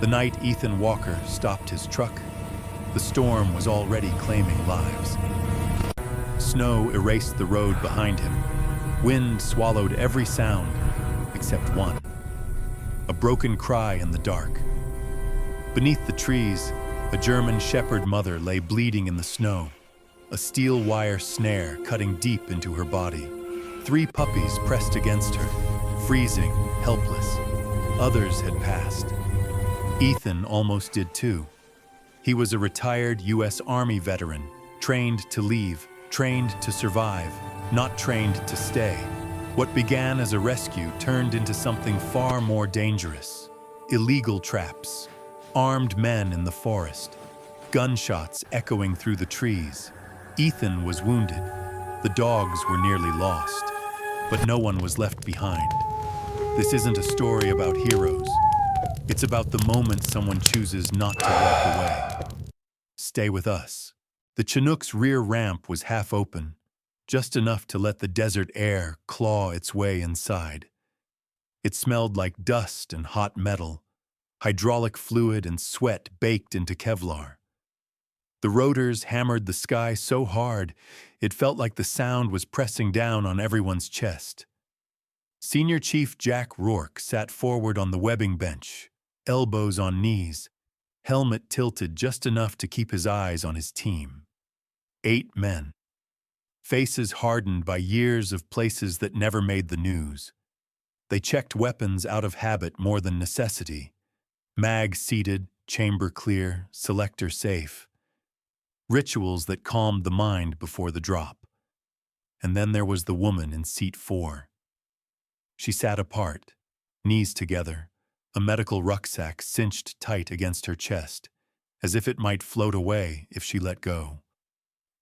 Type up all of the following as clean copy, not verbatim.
The night Ethan Walker stopped his truck, the storm was already claiming lives. Snow erased the road behind him. Wind swallowed every sound except one. A broken cry in the dark. Beneath the trees, a German shepherd mother lay bleeding in the snow, a steel wire snare cutting deep into her body. 3 puppies pressed against her, freezing, helpless. Others had passed. Ethan almost did too. He was a retired U.S. Army veteran, trained to leave, trained to survive, not trained to stay. What began as a rescue turned into something far more dangerous. Illegal traps, armed men in the forest, gunshots echoing through the trees. Ethan was wounded. The dogs were nearly lost, but no one was left behind. This isn't a story about heroes. It's about the moment someone chooses not to walk away. Stay with us. The Chinook's rear ramp was half open, just enough to let the desert air claw its way inside. It smelled like dust and hot metal, hydraulic fluid and sweat baked into Kevlar. The rotors hammered the sky so hard, it felt like the sound was pressing down on everyone's chest. Senior Chief Jack Rourke sat forward on the webbing bench, elbows on knees, helmet tilted just enough to keep his eyes on his team. 8 men. Faces hardened by years of places that never made the news. They checked weapons out of habit more than necessity. Mag seated, chamber clear, selector safe. Rituals that calmed the mind before the drop. And then there was the woman in seat 4. She sat apart, knees together, a medical rucksack cinched tight against her chest, as if it might float away if she let go.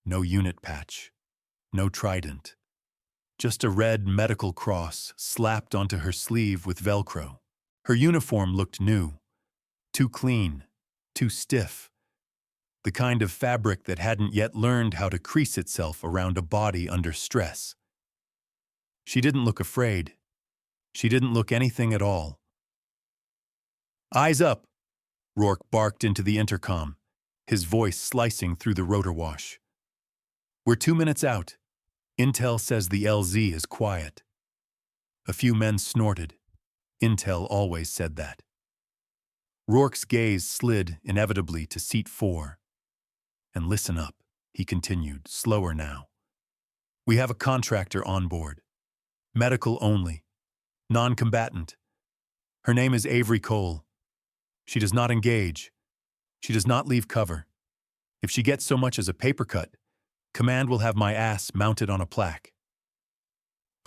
No unit patch, no trident. Just a red medical cross slapped onto her sleeve with Velcro. Her uniform looked new, too clean, too stiff. The kind of fabric that hadn't yet learned how to crease itself around a body under stress. She didn't look afraid. She didn't look anything at all. "Eyes up!" Rourke barked into the intercom, his voice slicing through the rotor wash. "We're 2 minutes out. Intel says the LZ is quiet." A few men snorted. Intel always said that. Rourke's gaze slid inevitably to seat 4. "And listen up," he continued, slower now. "We have a contractor on board. Medical only. Non-combatant. Her name is Avery Cole. She does not engage. She does not leave cover. If she gets so much as a paper cut, command will have my ass mounted on a plaque."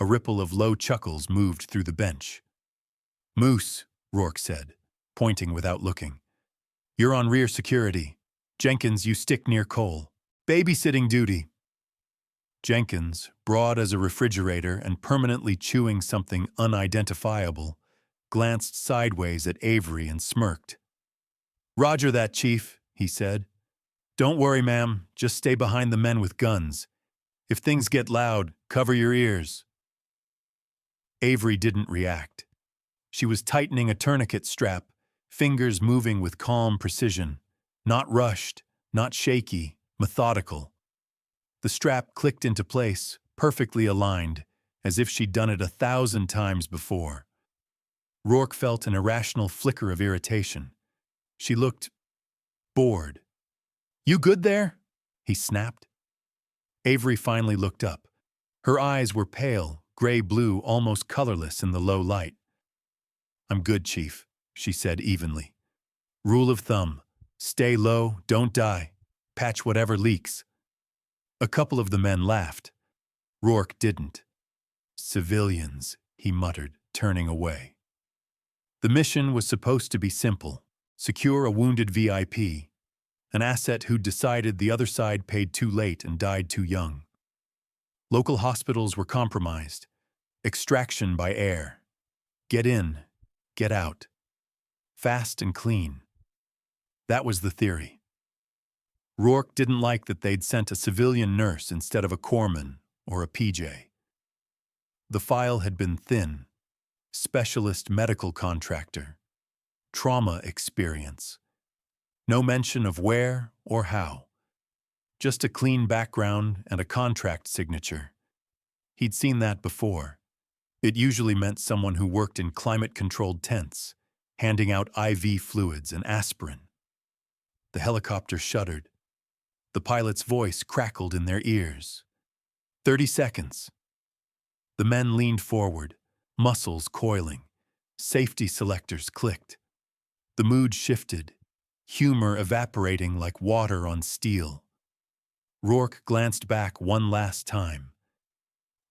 A ripple of low chuckles moved through the bench. "Moose," Rourke said, pointing without looking. "You're on rear security. Jenkins, you stick near Cole. Babysitting duty." Jenkins, broad as a refrigerator and permanently chewing something unidentifiable, glanced sideways at Avery and smirked. "Roger that, Chief," he said. "Don't worry, ma'am. Just stay behind the men with guns. If things get loud, cover your ears." Avery didn't react. She was tightening a tourniquet strap, fingers moving with calm precision. Not rushed, not shaky, methodical. The strap clicked into place, perfectly aligned, as if she'd done it 1,000 times before. Rourke felt an irrational flicker of irritation. She looked bored. "You good there?" he snapped. Avery finally looked up. Her eyes were pale, gray-blue, almost colorless in the low light. "I'm good, Chief," she said evenly. "Rule of thumb, stay low, don't die, patch whatever leaks." A couple of the men laughed. Rourke didn't. "Civilians," he muttered, turning away. The mission was supposed to be simple. Secure a wounded VIP, an asset who'd decided the other side paid too late and died too young. Local hospitals were compromised. Extraction by air. Get in, get out. Fast and clean. That was the theory. Rourke didn't like that they'd sent a civilian nurse instead of a corpsman or a PJ. The file had been thin. Specialist medical contractor. trauma experience. No mention of where or how. Just a clean background and a contract signature. He'd seen that before. It usually meant someone who worked in climate-controlled tents, handing out IV fluids and aspirin. The helicopter shuddered. The pilot's voice crackled in their ears. 30 seconds. The men leaned forward, muscles coiling. Safety selectors clicked. The mood shifted, humor evaporating like water on steel. Rourke glanced back one last time.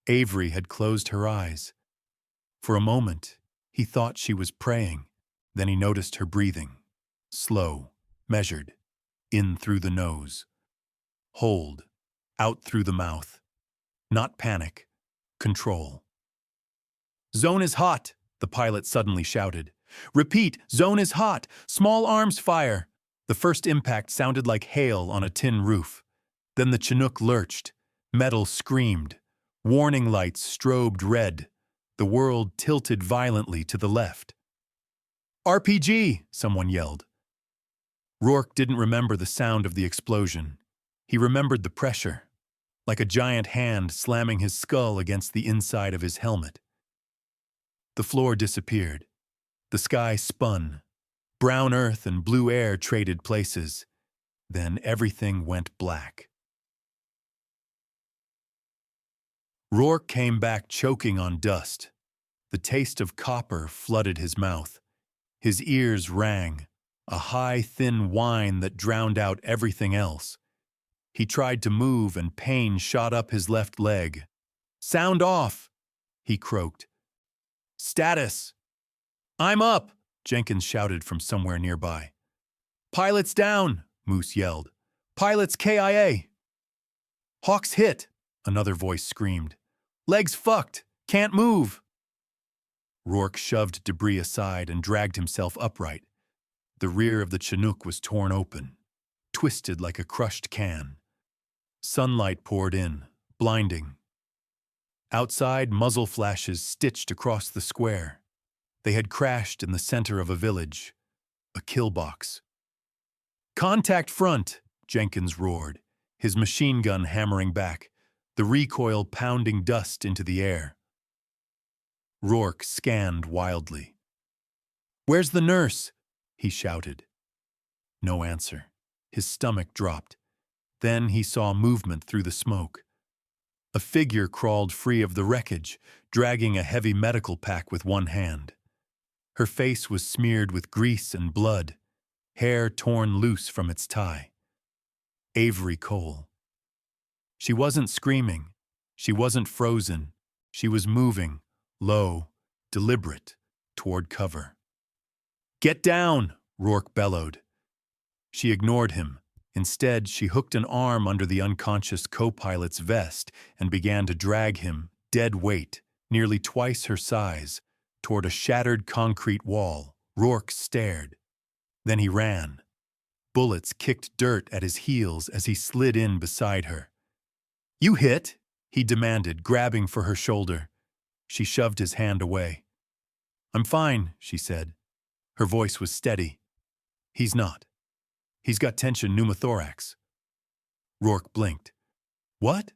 Avery had closed her eyes. For a moment, he thought she was praying. Then he noticed her breathing. Slow, measured, in through the nose. Hold, out through the mouth. Not panic, control. "Zone is hot," the pilot suddenly shouted. "Repeat, zone is hot. Small arms fire." The first impact sounded like hail on a tin roof. Then the Chinook lurched. Metal screamed. Warning lights strobed red. The world tilted violently to the left. "RPG!" someone yelled. Rourke didn't remember the sound of the explosion. He remembered the pressure, like a giant hand slamming his skull against the inside of his helmet. The floor disappeared. The sky spun. Brown earth and blue air traded places. Then everything went black. Rourke came back choking on dust. The taste of copper flooded his mouth. His ears rang, a high, thin whine that drowned out everything else. He tried to move and pain shot up his left leg. "Sound off!" he croaked. "Status!" "I'm up!" Jenkins shouted from somewhere nearby. "Pilot's down!" Moose yelled. "Pilot's KIA!" "Hawk's hit!" another voice screamed. "Legs fucked! Can't move!" Rourke shoved debris aside and dragged himself upright. The rear of the Chinook was torn open, twisted like a crushed can. Sunlight poured in, blinding. Outside, muzzle flashes stitched across the square. They had crashed in the center of a village, a kill box. "Contact front!" Jenkins roared, his machine gun hammering back, the recoil pounding dust into the air. Rourke scanned wildly. "Where's the nurse?" he shouted. No answer. His stomach dropped. Then he saw movement through the smoke. A figure crawled free of the wreckage, dragging a heavy medical pack with one hand. Her face was smeared with grease and blood, hair torn loose from its tie. Avery Cole. She wasn't screaming. She wasn't frozen. She was moving, low, deliberate, toward cover. "Get down!" Rourke bellowed. She ignored him. Instead, she hooked an arm under the unconscious co-pilot's vest and began to drag him, dead weight, nearly twice her size, toward a shattered concrete wall. Rourke stared. Then he ran. Bullets kicked dirt at his heels as he slid in beside her. "You hit?" he demanded, grabbing for her shoulder. She shoved his hand away. "I'm fine," she said. Her voice was steady. "He's not. He's got tension pneumothorax." Rourke blinked. "What?"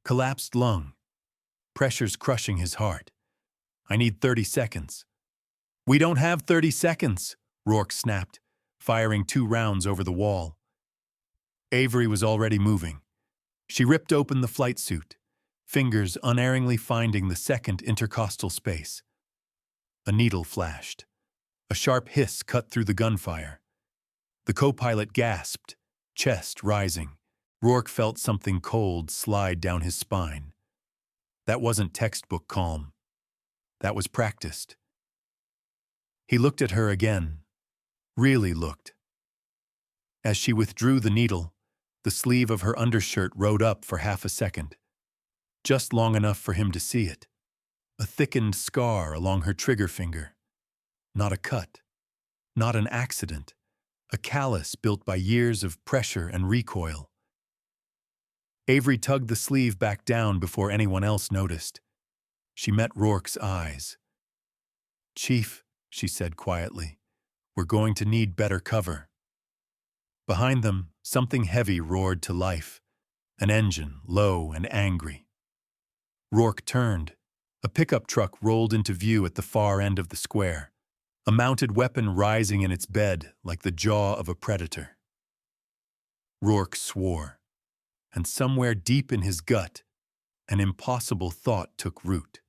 "Collapsed lung. Pressure's crushing his heart. I need 30 seconds. "We don't have 30 seconds, Rourke snapped, firing 2 rounds over the wall. Avery was already moving. She ripped open the flight suit, fingers unerringly finding the second intercostal space. A needle flashed. A sharp hiss cut through the gunfire. The co-pilot gasped, chest rising. Rourke felt something cold slide down his spine. That wasn't textbook calm. That was practiced. He looked at her again. Really looked. As she withdrew the needle, the sleeve of her undershirt rode up for half a second. Just long enough for him to see it. A thickened scar along her trigger finger. Not a cut. Not an accident. A callus built by years of pressure and recoil. Avery tugged the sleeve back down before anyone else noticed. She met Rourke's eyes. "Chief," she said quietly, We're going to need better cover. Behind them, something heavy roared to life, an engine, low and angry. Rourke turned. A pickup truck rolled into view at the far end of the square, a mounted weapon rising in its bed like the jaw of a predator. Rourke swore, and somewhere deep in his gut, an impossible thought took root.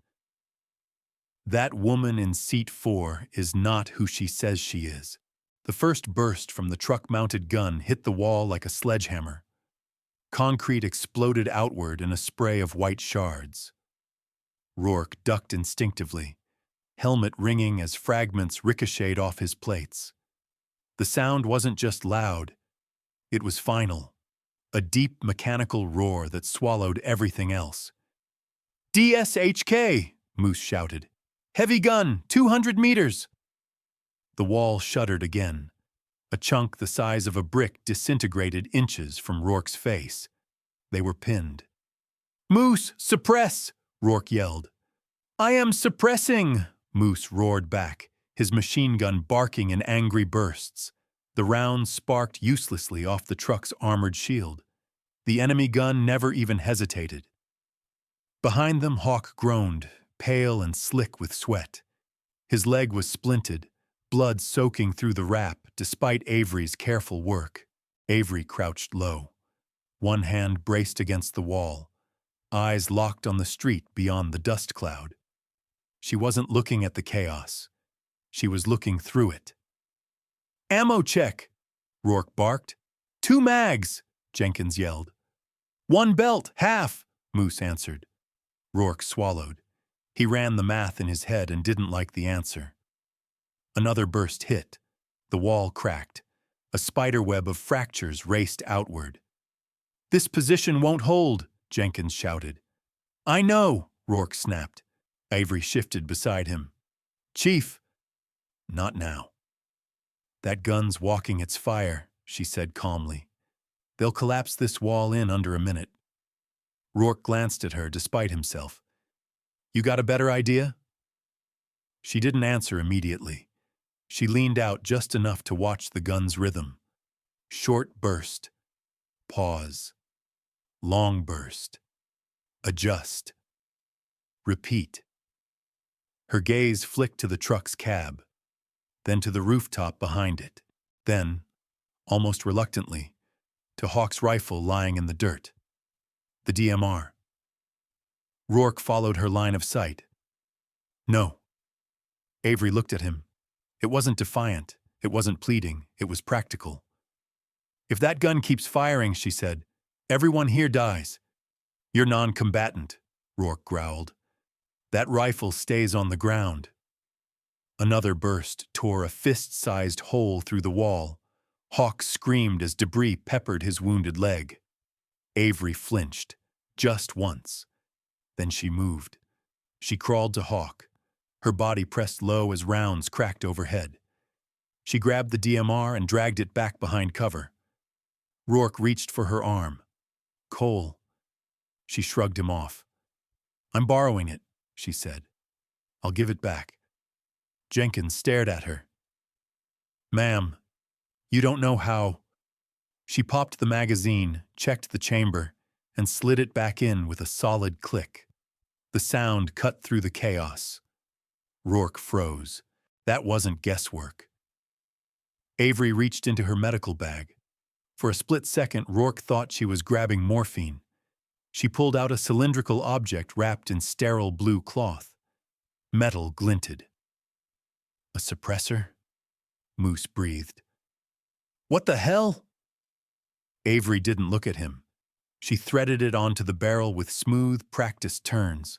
That woman in seat 4 is not who she says she is. The first burst from the truck-mounted gun hit the wall like a sledgehammer. Concrete exploded outward in a spray of white shards. Rourke ducked instinctively, helmet ringing as fragments ricocheted off his plates. The sound wasn't just loud, it was final, a deep mechanical roar that swallowed everything else. "DSHK!" Moose shouted. "Heavy gun, 200 meters!" The wall shuddered again. A chunk the size of a brick disintegrated inches from Rourke's face. They were pinned. "Moose, suppress!" Rourke yelled. "I am suppressing!" Moose roared back, his machine gun barking in angry bursts. The rounds sparked uselessly off the truck's armored shield. The enemy gun never even hesitated. Behind them, Hawk groaned, pale and slick with sweat. His leg was splinted, blood soaking through the wrap despite Avery's careful work. Avery crouched low, one hand braced against the wall, eyes locked on the street beyond the dust cloud. She wasn't looking at the chaos. She was looking through it. "Ammo check!" Rourke barked. "2 mags!" Jenkins yelled. "1 belt, half!" Moose answered. Rourke swallowed. He ran the math in his head and didn't like the answer. Another burst hit. The wall cracked. A spiderweb of fractures raced outward. "This position won't hold," Jenkins shouted. "I know," Rourke snapped. Avery shifted beside him. "Chief." "Not now." "That gun's walking its fire," she said calmly. "They'll collapse this wall in under a minute." Rourke glanced at her despite himself. "You got a better idea?" She didn't answer immediately. She leaned out just enough to watch the gun's rhythm. Short burst. Pause. Long burst. Adjust. Repeat. Her gaze flicked to the truck's cab, then to the rooftop behind it, then, almost reluctantly, to Hawk's rifle lying in the dirt. The DMR. Rourke followed her line of sight. "No." Avery looked at him. It wasn't defiant, it wasn't pleading, it was practical. "If that gun keeps firing," she said, "everyone here dies." "You're non-combatant," Rourke growled. "That rifle stays on the ground." Another burst tore a fist-sized hole through the wall. Hawk screamed as debris peppered his wounded leg. Avery flinched, just once. Then she moved. She crawled to Hawk, her body pressed low as rounds cracked overhead. She grabbed the DMR and dragged it back behind cover. Rourke reached for her arm. "Cole." She shrugged him off. "I'm borrowing it," she said. "I'll give it back." Jenkins stared at her. "Ma'am, you don't know how." She popped the magazine, checked the chamber, and slid it back in with a solid click. The sound cut through the chaos. Rourke froze. That wasn't guesswork. Avery reached into her medical bag. For a split second, Rourke thought she was grabbing morphine. She pulled out a cylindrical object wrapped in sterile blue cloth. Metal glinted. "A suppressor?" Moose breathed. "What the hell?" Avery didn't look at him. She threaded it onto the barrel with smooth, practiced turns.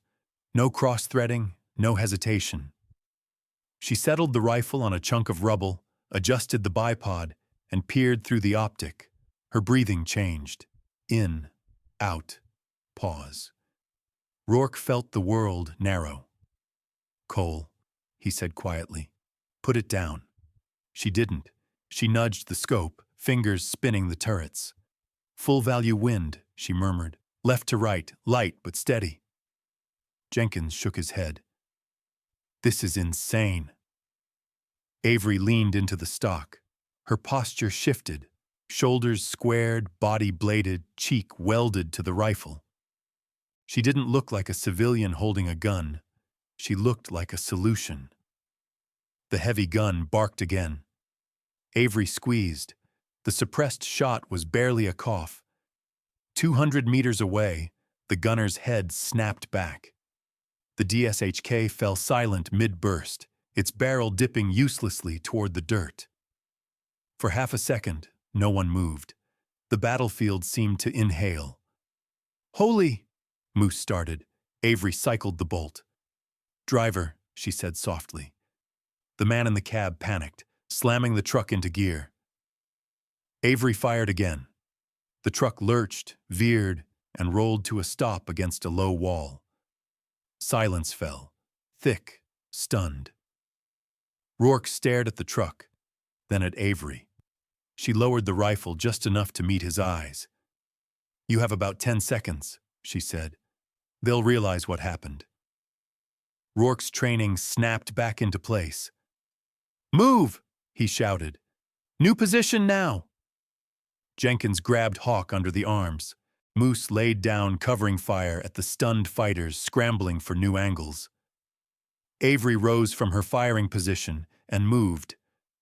No cross-threading, no hesitation. She settled the rifle on a chunk of rubble, adjusted the bipod, and peered through the optic. Her breathing changed. In, out, pause. Rourke felt the world narrow. "Cole," he said quietly, "put it down." She didn't. She nudged the scope, fingers spinning the turrets. "Full value wind," she murmured. "Left to right, light but steady." Jenkins shook his head. "This is insane." Avery leaned into the stock. Her posture shifted, shoulders squared, body bladed, cheek welded to the rifle. She didn't look like a civilian holding a gun. She looked like a solution. The heavy gun barked again. Avery squeezed. The suppressed shot was barely a cough. 200 meters away, the gunner's head snapped back. The DSHK fell silent mid-burst, its barrel dipping uselessly toward the dirt. For half a second, no one moved. The battlefield seemed to inhale. "Holy!" Moose started. Avery cycled the bolt. "Driver," she said softly. The man in the cab panicked, slamming the truck into gear. Avery fired again. The truck lurched, veered, and rolled to a stop against a low wall. Silence fell, thick, stunned. Rourke stared at the truck, then at Avery. She lowered the rifle just enough to meet his eyes. "You have about 10 seconds, she said. "They'll realize what happened." Rourke's training snapped back into place. "Move!" he shouted. "New position now!" Jenkins grabbed Hawk under the arms. Moose laid down, covering fire at the stunned fighters scrambling for new angles. Avery rose from her firing position and moved,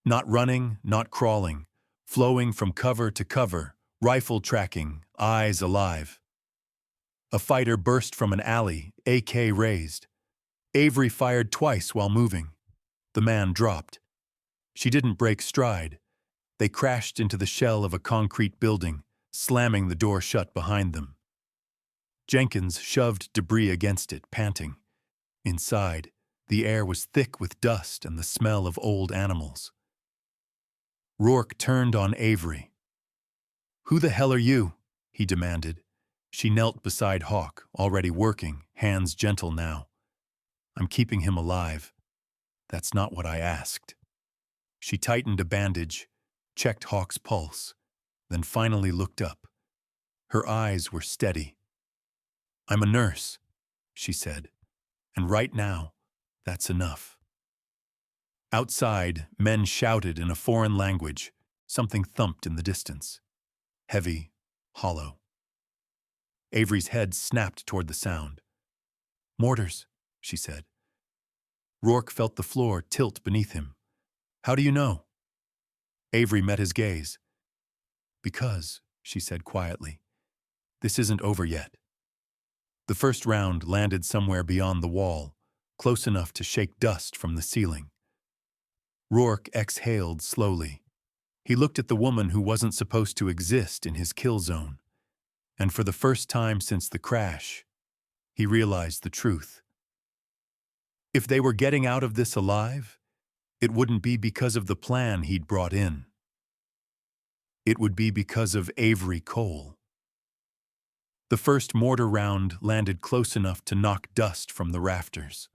not running, not crawling, flowing from cover to cover, rifle tracking, eyes alive. A fighter burst from an alley, AK raised. Avery fired twice while moving. The man dropped. She didn't break stride. They crashed into the shell of a concrete building, slamming the door shut behind them. Jenkins shoved debris against it, panting. Inside, the air was thick with dust and the smell of old animals. Rourke turned on Avery. "Who the hell are you?" he demanded. She knelt beside Hawk, already working, hands gentle now. "I'm keeping him alive. That's not what I asked." She tightened a bandage, checked Hawk's pulse, then finally looked up. Her eyes were steady. "I'm a nurse," she said, "and right now, that's enough." Outside, men shouted in a foreign language. Something thumped in the distance. Heavy, hollow. Avery's head snapped toward the sound. "Mortars," she said. Rourke felt the floor tilt beneath him. "How do you know?" Avery met his gaze. "Because," she said quietly, "this isn't over yet." The first round landed somewhere beyond the wall, close enough to shake dust from the ceiling. Rourke exhaled slowly. He looked at the woman who wasn't supposed to exist in his kill zone. And for the first time since the crash, he realized the truth. If they were getting out of this alive, it wouldn't be because of the plan he'd brought in. It would be because of Avery Cole. The first mortar round landed close enough to knock dust from the rafters.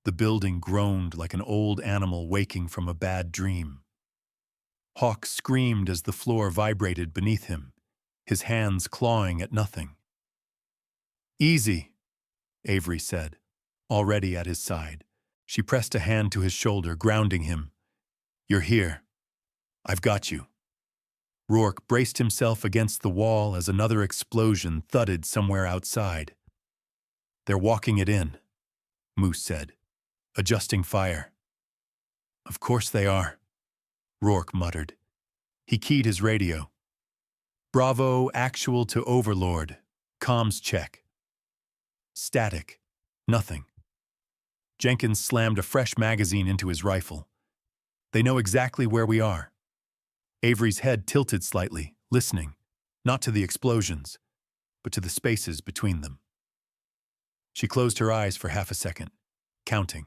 The building groaned like an old animal waking from a bad dream. Hawk screamed as the floor vibrated beneath him, his hands clawing at nothing. "Easy," Avery said, already at his side. She pressed a hand to his shoulder, grounding him. "You're here. I've got you." Rourke braced himself against the wall as another explosion thudded somewhere outside. "They're walking it in," Moose said, adjusting fire. "Of course they are," Rourke muttered. He keyed his radio. "Bravo, actual to Overlord. Comms check." Static. Nothing. Jenkins slammed a fresh magazine into his rifle. "They know exactly where we are." Avery's head tilted slightly, listening, not to the explosions, but to the spaces between them. She closed her eyes for half a second, counting.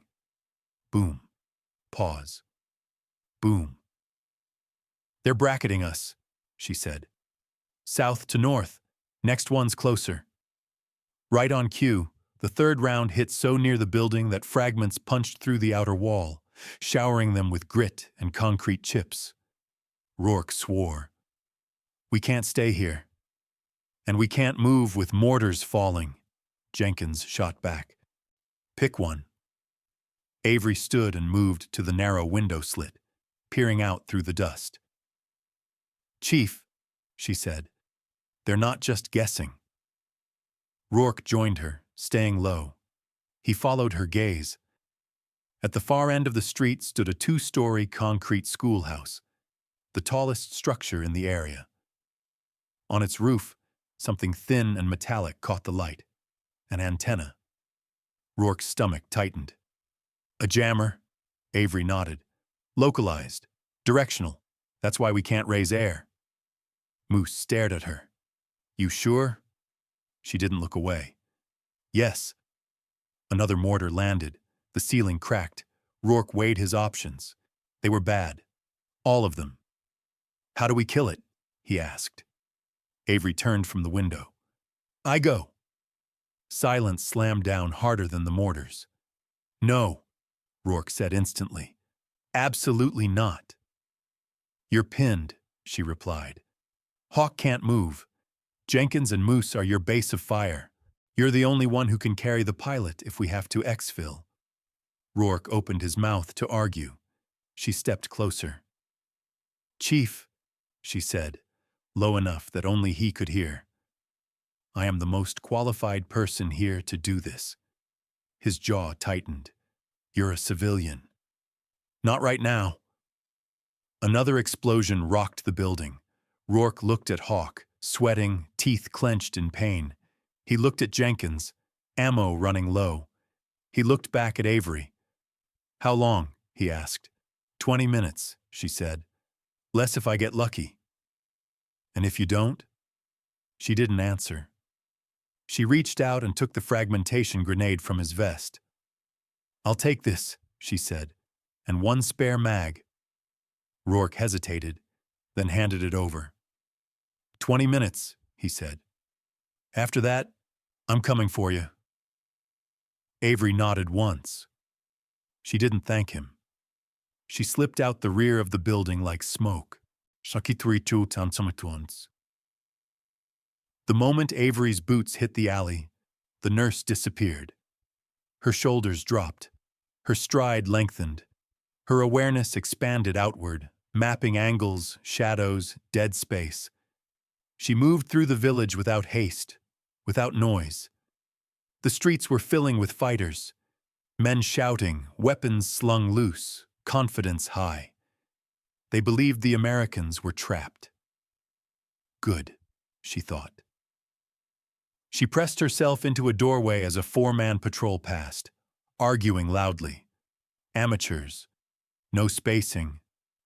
Boom. Pause. Boom. "They're bracketing us," she said. "South to north. Next one's closer." Right on cue, the third round hit so near the building that fragments punched through the outer wall, showering them with grit and concrete chips. Rourke swore. "We can't stay here. And we can't move with mortars falling," Jenkins shot back. "Pick one." Avery stood and moved to the narrow window slit. peering out through the dust. "Chief," she said, "they're not just guessing." Rourke joined her, staying low. He followed her gaze. At the far end of the street stood a 2-story concrete schoolhouse, the tallest structure in the area. On its roof, something thin and metallic caught the light. An antenna. Rourke's stomach tightened. "A jammer?" Avery nodded. "Localized. Directional. That's why we can't raise air." Moose stared at her. "You sure?" She didn't look away. "Yes." Another mortar landed. The ceiling cracked. Rourke weighed his options. They were bad. All of them. "How do we kill it?" he asked. Avery turned from the window. "I go." Silence slammed down harder than the mortars. "No," Rourke said instantly. "Absolutely not." "You're pinned," she replied. "Hawk can't move. Jenkins and Moose are your base of fire. You're the only one who can carry the pilot if we have to exfil." Rourke opened his mouth to argue. She stepped closer. "Chief," she said, low enough that only he could hear, "I am the most qualified person here to do this." His jaw tightened. "You're a civilian." "Not right now." Another explosion rocked the building. Rourke looked at Hawk, sweating, teeth clenched in pain. He looked at Jenkins, ammo running low. He looked back at Avery. "How long?" he asked. 20 minutes, she said. "Less if I get lucky." "And if you don't?" She didn't answer. She reached out and took the fragmentation grenade from his vest. "I'll take this," she said, "and one spare mag." Rourke hesitated, then handed it over. 20 minutes, he said. "After that, I'm coming for you." Avery nodded once. She didn't thank him. She slipped out the rear of the building like smoke. The moment Avery's boots hit the alley, the nurse disappeared. Her shoulders dropped. Her stride lengthened. Her awareness expanded outward, mapping angles, shadows, dead space. She moved through the village without haste, without noise. The streets were filling with fighters, men shouting, weapons slung loose, confidence high. They believed the Americans were trapped. Good, she thought. She pressed herself into a doorway as a 4-man patrol passed, arguing loudly. Amateurs. No spacing.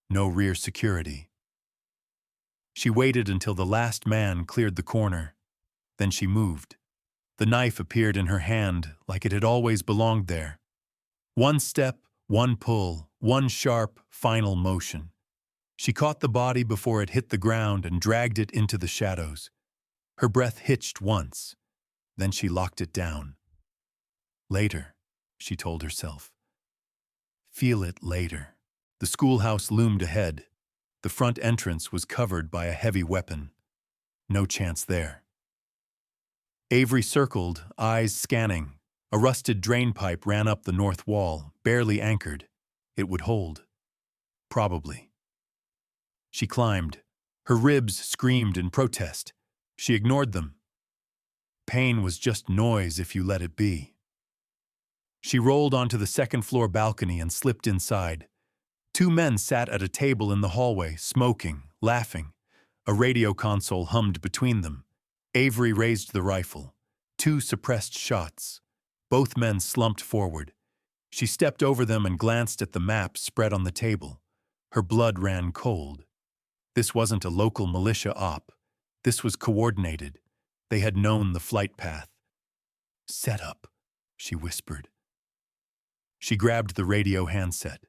No rear security. She waited until the last man cleared the corner. Then she moved. The knife appeared in her hand like it had always belonged there. One step, one pull, one sharp, final motion. She caught the body before it hit the ground and dragged it into the shadows. Her breath hitched once. Then she locked it down. Later, she told herself. Feel it later. The schoolhouse loomed ahead. The front entrance was covered by a heavy weapon. No chance there. Avery circled, eyes scanning. A rusted drain pipe ran up the north wall, barely anchored. It would hold. Probably. She climbed. Her ribs screamed in protest. She ignored them. Pain was just noise if you let it be. She rolled onto the second-floor balcony and slipped inside. 2 men sat at a table in the hallway, smoking, laughing. A radio console hummed between them. Avery raised the rifle. 2 suppressed shots. Both men slumped forward. She stepped over them and glanced at the map spread on the table. Her blood ran cold. This wasn't a local militia op. This was coordinated. They had known the flight path. "Set up," she whispered. She grabbed the radio handset.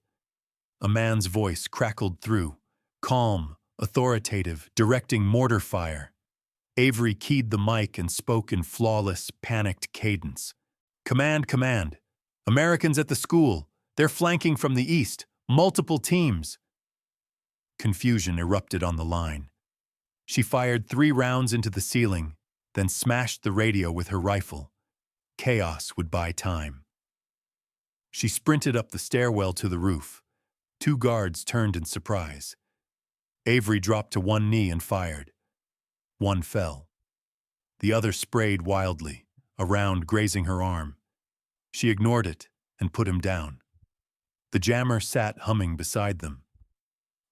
A man's voice crackled through, calm, authoritative, directing mortar fire. Avery keyed the mic and spoke in flawless, panicked cadence. "Command, command. Americans at the school. They're flanking from the east. Multiple teams." Confusion erupted on the line. She fired 3 rounds into the ceiling, then smashed the radio with her rifle. Chaos would buy time. She sprinted up the stairwell to the roof. Two guards turned in surprise. Avery dropped to one knee and fired. One fell. The other sprayed wildly, a round grazing her arm. She ignored it and put him down. The jammer sat humming beside them.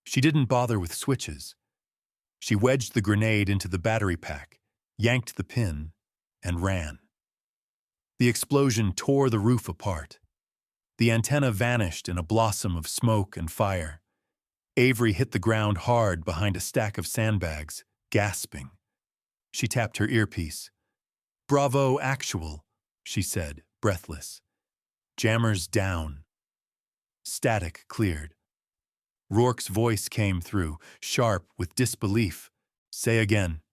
She didn't bother with switches. She wedged the grenade into the battery pack, yanked the pin, and ran. The explosion tore the roof apart. The antenna vanished in a blossom of smoke and fire. Avery hit the ground hard behind a stack of sandbags, gasping. She tapped her earpiece. "Bravo, actual," she said, breathless. "Jammers down." Static cleared. Rourke's voice came through, sharp with disbelief. "Say again."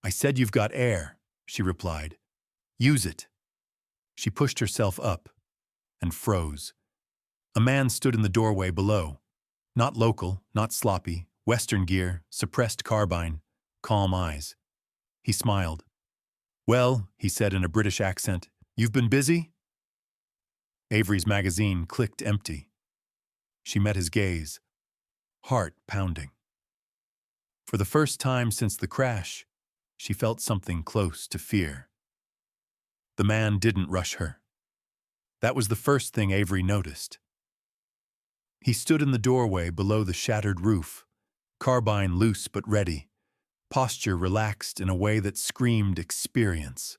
"I said you've got air," she replied. "Use it." She pushed herself up and froze. A man stood in the doorway below. Not local, not sloppy, Western gear, suppressed carbine, calm eyes. He smiled. "Well," he said in a British accent, "you've been busy?" Avery's magazine clicked empty. She met his gaze, heart pounding. For the first time since the crash, she felt something close to fear. The man didn't rush her. That was the first thing Avery noticed. He stood in the doorway below the shattered roof, carbine loose but ready, posture relaxed in a way that screamed experience.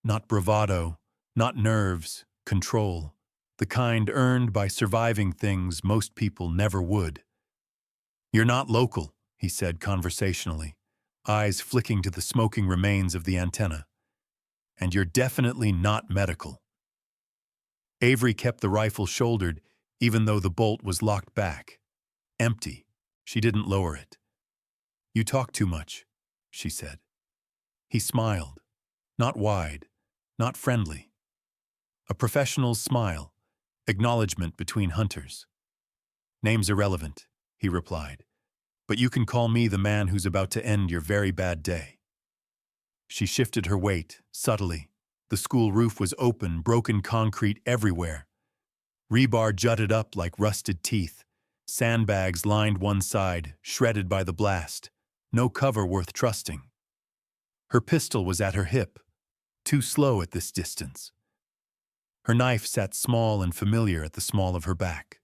Not bravado, not nerves, control, the kind earned by surviving things most people never would. "You're not local," he said conversationally, eyes flicking to the smoking remains of the antenna. "And you're definitely not medical." Avery kept the rifle shouldered, even though the bolt was locked back. Empty. She didn't lower it. "You talk too much," she said. He smiled. Not wide, not friendly. A professional's smile, acknowledgement between hunters. "Name's irrelevant," he replied, "but you can call me the man who's about to end your very bad day." She shifted her weight, subtly. The school roof was open, broken concrete everywhere. Rebar jutted up like rusted teeth. Sandbags lined one side, shredded by the blast. No cover worth trusting. Her pistol was at her hip, too slow at this distance. Her knife sat small and familiar at the small of her back,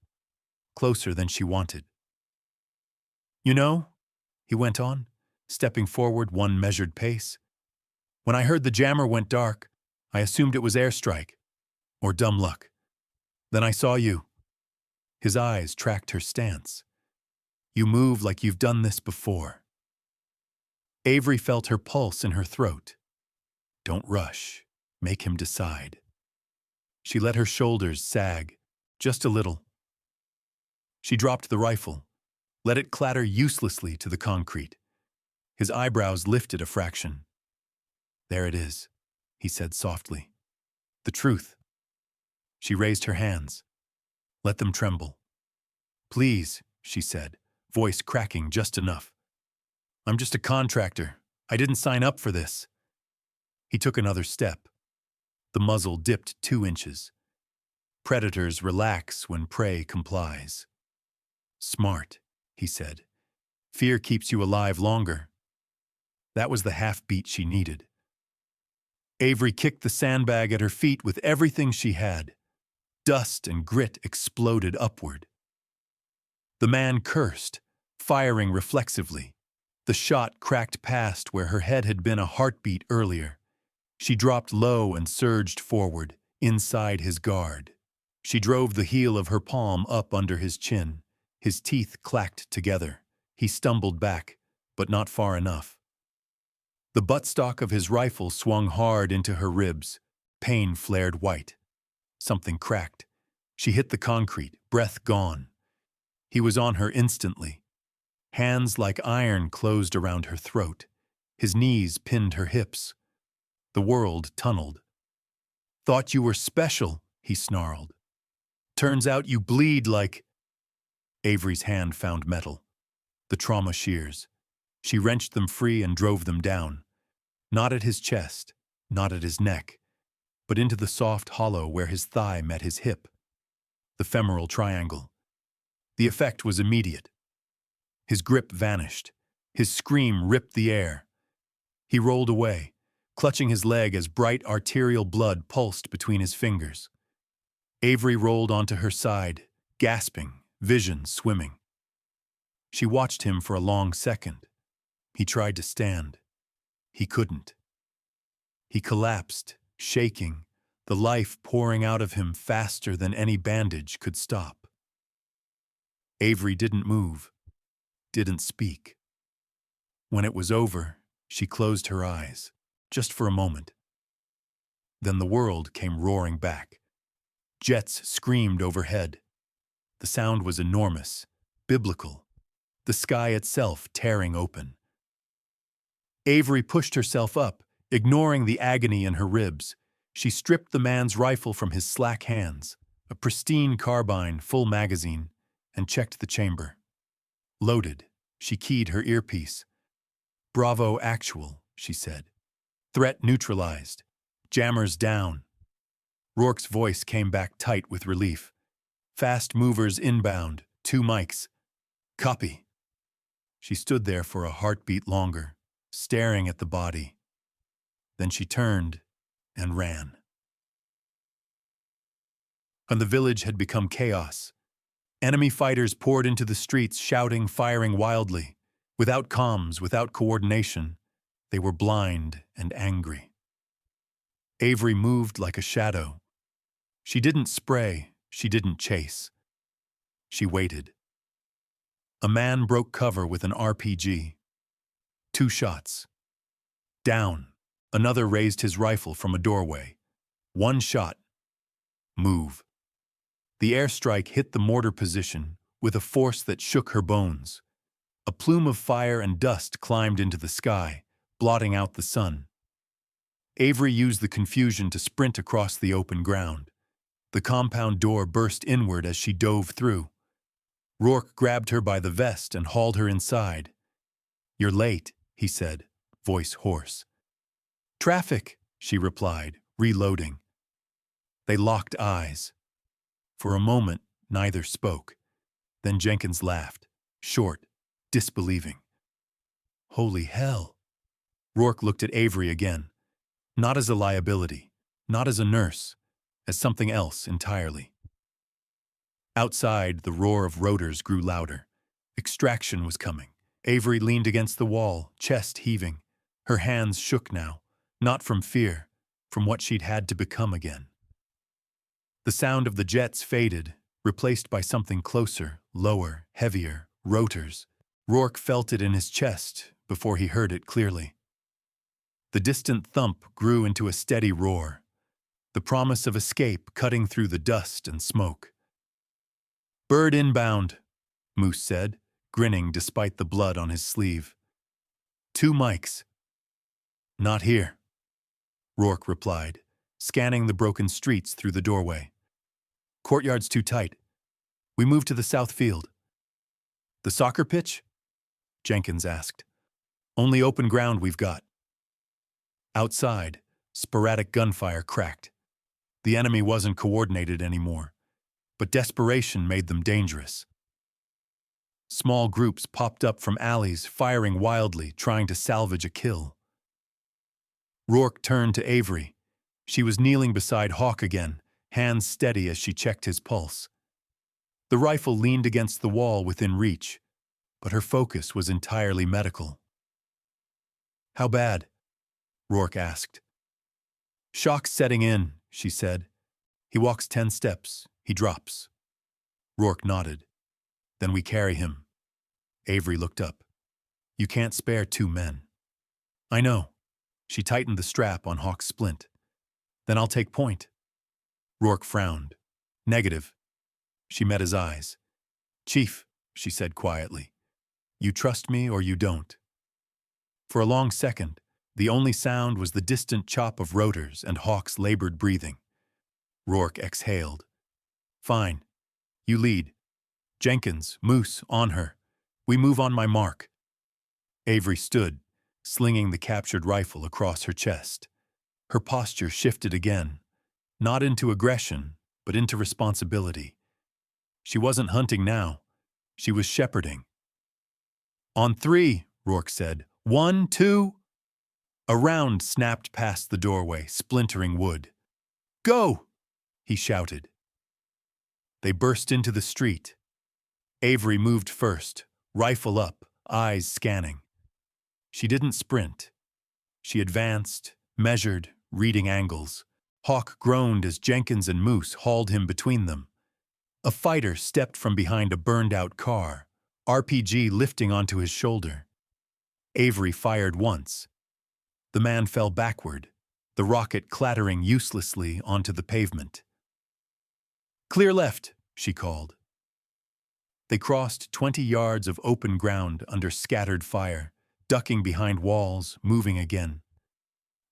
closer than she wanted. "You know," he went on, stepping forward one measured pace, "when I heard the jammer went dark, I assumed it was airstrike, or dumb luck. Then I saw you." His eyes tracked her stance. "You move like you've done this before." Avery felt her pulse in her throat. Don't rush. Make him decide. She let her shoulders sag, just a little. She dropped the rifle, let it clatter uselessly to the concrete. His eyebrows lifted a fraction. "There it is," he said softly. "The truth." She raised her hands. Let them tremble. "Please," she said, voice cracking just enough. "I'm just a contractor. I didn't sign up for this." He took another step. The muzzle dipped 2 inches. Predators relax when prey complies. "Smart," he said. "Fear keeps you alive longer." That was the half-beat she needed. Avery kicked the sandbag at her feet with everything she had. Dust and grit exploded upward. The man cursed, firing reflexively. The shot cracked past where her head had been a heartbeat earlier. She dropped low and surged forward, inside his guard. She drove the heel of her palm up under his chin. His teeth clacked together. He stumbled back, but not far enough. The buttstock of his rifle swung hard into her ribs. Pain flared white. Something cracked. She hit the concrete, breath gone. He was on her instantly. Hands like iron closed around her throat. His knees pinned her hips. The world tunneled. "Thought you were special," he snarled. "Turns out you bleed like—" Avery's hand found metal. The trauma shears. She wrenched them free and drove them down. Not at his chest, not at his neck, but into the soft hollow where his thigh met his hip. The femoral triangle. The effect was immediate. His grip vanished. His scream ripped the air. He rolled away, clutching his leg as bright arterial blood pulsed between his fingers. Avery rolled onto her side, gasping, vision swimming. She watched him for a long second. He tried to stand. He couldn't. He collapsed, shaking, the life pouring out of him faster than any bandage could stop. Avery didn't move, didn't speak. When it was over, she closed her eyes, just for a moment. Then the world came roaring back. Jets screamed overhead. The sound was enormous, biblical, the sky itself tearing open. Avery pushed herself up, ignoring the agony in her ribs. She stripped the man's rifle from his slack hands, a pristine carbine, full magazine, and checked the chamber. Loaded, she keyed her earpiece. "Bravo actual," she said. "Threat neutralized. Jammers down." Rourke's voice came back tight with relief. "Fast movers inbound, 2 mics. Copy." She stood there for a heartbeat longer, staring at the body. Then she turned and ran. And the village had become chaos. Enemy fighters poured into the streets, shouting, firing wildly. Without comms, without coordination, they were blind and angry. Avery moved like a shadow. She didn't spray, she didn't chase. She waited. A man broke cover with an RPG. 2 shots. Down. Another raised his rifle from a doorway. 1 shot. Move. The airstrike hit the mortar position with a force that shook her bones. A plume of fire and dust climbed into the sky, blotting out the sun. Avery used the confusion to sprint across the open ground. The compound door burst inward as she dove through. Rourke grabbed her by the vest and hauled her inside. "You're late," he said, voice hoarse. "Traffic," she replied, reloading. They locked eyes. For a moment, neither spoke. Then Jenkins laughed, short, disbelieving. "Holy hell." Rourke looked at Avery again, not as a liability, not as a nurse, as something else entirely. Outside, the roar of rotors grew louder. Extraction was coming. Avery leaned against the wall, chest heaving. Her hands shook now, not from fear, from what she'd had to become again. The sound of the jets faded, replaced by something closer, lower, heavier, rotors. Rourke felt it in his chest before he heard it clearly. The distant thump grew into a steady roar, the promise of escape cutting through the dust and smoke. "Bird inbound," Moose said, grinning despite the blood on his sleeve. 2 mics. "Not here," Rourke replied, scanning the broken streets through the doorway. "Courtyard's too tight. We move to the south field." "The soccer pitch?" Jenkins asked. "Only open ground we've got." Outside, sporadic gunfire cracked. The enemy wasn't coordinated anymore, but desperation made them dangerous. Small groups popped up from alleys, firing wildly, trying to salvage a kill. Rourke turned to Avery. She was kneeling beside Hawk again, hands steady as she checked his pulse. The rifle leaned against the wall within reach, but her focus was entirely medical. "How bad?" Rourke asked. "Shock's setting in," she said. "He walks 10 steps. He drops." Rourke nodded. "Then we carry him." Avery looked up. "You can't spare 2 men." "I know." She tightened the strap on Hawk's splint. "Then I'll take point." Rourke frowned. "Negative." She met his eyes. "Chief," she said quietly, "you trust me or you don't." For a long second, the only sound was the distant chop of rotors and Hawk's labored breathing. Rourke exhaled. "Fine. You lead. Jenkins, Moose, on her. We move on my mark." Avery stood, slinging the captured rifle across her chest. Her posture shifted again, not into aggression, but into responsibility. She wasn't hunting now. She was shepherding. "On three," Rourke said. "1, 2. A round snapped past the doorway, splintering wood. "Go!" he shouted. They burst into the street. Avery moved first, rifle up, eyes scanning. She didn't sprint. She advanced, measured, reading angles. Hawk groaned as Jenkins and Moose hauled him between them. A fighter stepped from behind a burned-out car, RPG lifting onto his shoulder. Avery fired once. The man fell backward, the rocket clattering uselessly onto the pavement. "Clear left," she called. They crossed 20 yards of open ground under scattered fire, ducking behind walls, moving again.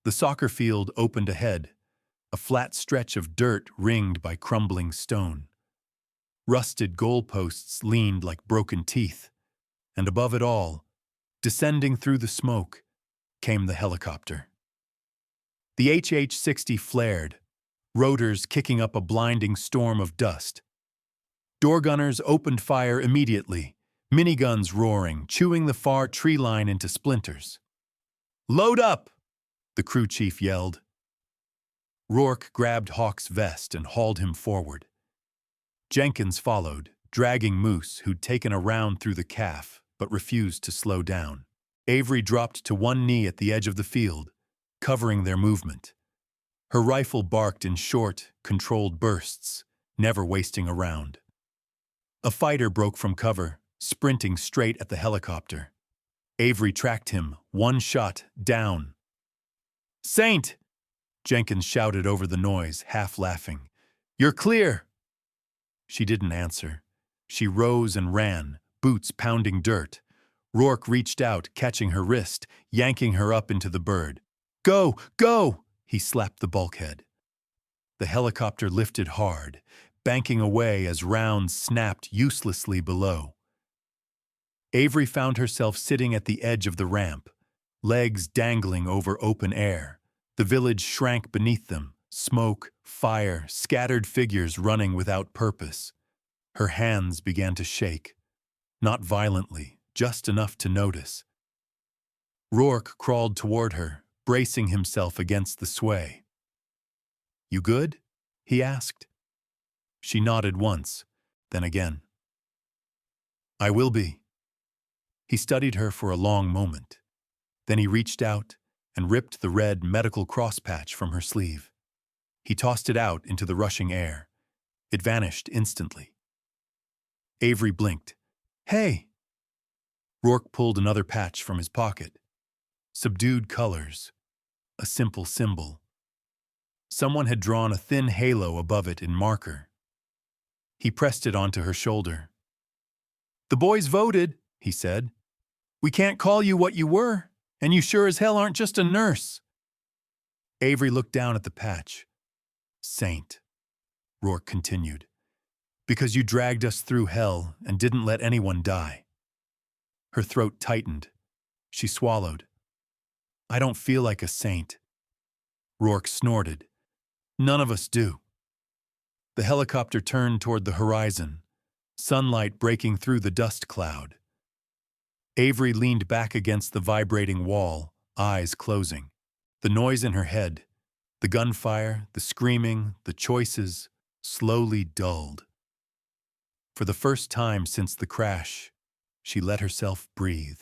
The soccer field opened ahead, a flat stretch of dirt ringed by crumbling stone. Rusted goalposts leaned like broken teeth, and above it all, descending through the smoke, came the helicopter. The HH-60 flared, rotors kicking up a blinding storm of dust. Door gunners opened fire immediately, miniguns roaring, chewing the far tree line into splinters. "Load up!" the crew chief yelled. Rourke grabbed Hawk's vest and hauled him forward. Jenkins followed, dragging Moose, who'd taken a round through the calf but refused to slow down. Avery dropped to one knee at the edge of the field, covering their movement. Her rifle barked in short, controlled bursts, never wasting a round. A fighter broke from cover, sprinting straight at the helicopter. Avery tracked him, one shot, down. "Saint!" Jenkins shouted over the noise, half laughing. "You're clear!" She didn't answer. She rose and ran, boots pounding dirt. Rourke reached out, catching her wrist, yanking her up into the bird. "Go! Go!" He slapped the bulkhead. The helicopter lifted hard, banking away as rounds snapped uselessly below. Avery found herself sitting at the edge of the ramp, legs dangling over open air. The village shrank beneath them, smoke, fire, scattered figures running without purpose. Her hands began to shake, not violently, just enough to notice. Rourke crawled toward her, bracing himself against the sway. "You good?" he asked. She nodded once, then again. "I will be." He studied her for a long moment. Then he reached out and ripped the red medical cross patch from her sleeve. He tossed it out into the rushing air. It vanished instantly. Avery blinked. "Hey!" Rourke pulled another patch from his pocket. Subdued colors. A simple symbol. Someone had drawn a thin halo above it in marker. He pressed it onto her shoulder. "The boys voted," he said. "We can't call you what you were, and you sure as hell aren't just a nurse." Avery looked down at the patch. "Saint," Rourke continued, "because you dragged us through hell and didn't let anyone die." Her throat tightened. She swallowed. "I don't feel like a saint." Rourke snorted. "None of us do." The helicopter turned toward the horizon, sunlight breaking through the dust cloud. Avery leaned back against the vibrating wall, eyes closing. The noise in her head, the gunfire, the screaming, the choices, slowly dulled. For the first time since the crash, she let herself breathe.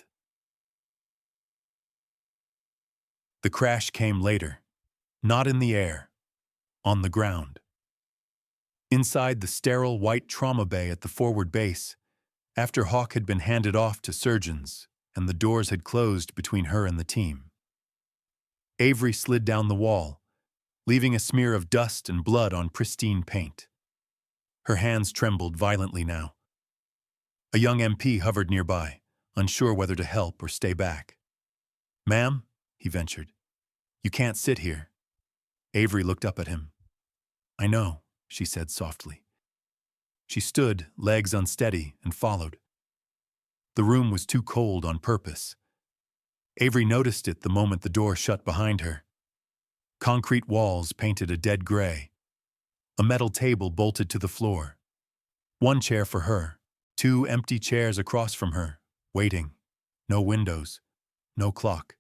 The crash came later, not in the air, on the ground. Inside the sterile white trauma bay at the forward base, after Hawk had been handed off to surgeons and the doors had closed between her and the team. Avery slid down the wall, leaving a smear of dust and blood on pristine paint. Her hands trembled violently now. A young MP hovered nearby, unsure whether to help or stay back. "Ma'am," he ventured, "you can't sit here." Avery looked up at him. "I know," she said softly. She stood, legs unsteady, and followed. The room was too cold on purpose. Avery noticed it the moment the door shut behind her. Concrete walls painted a dead gray. A metal table bolted to the floor. One chair for her, 2 empty chairs across from her, waiting. No windows, no clock.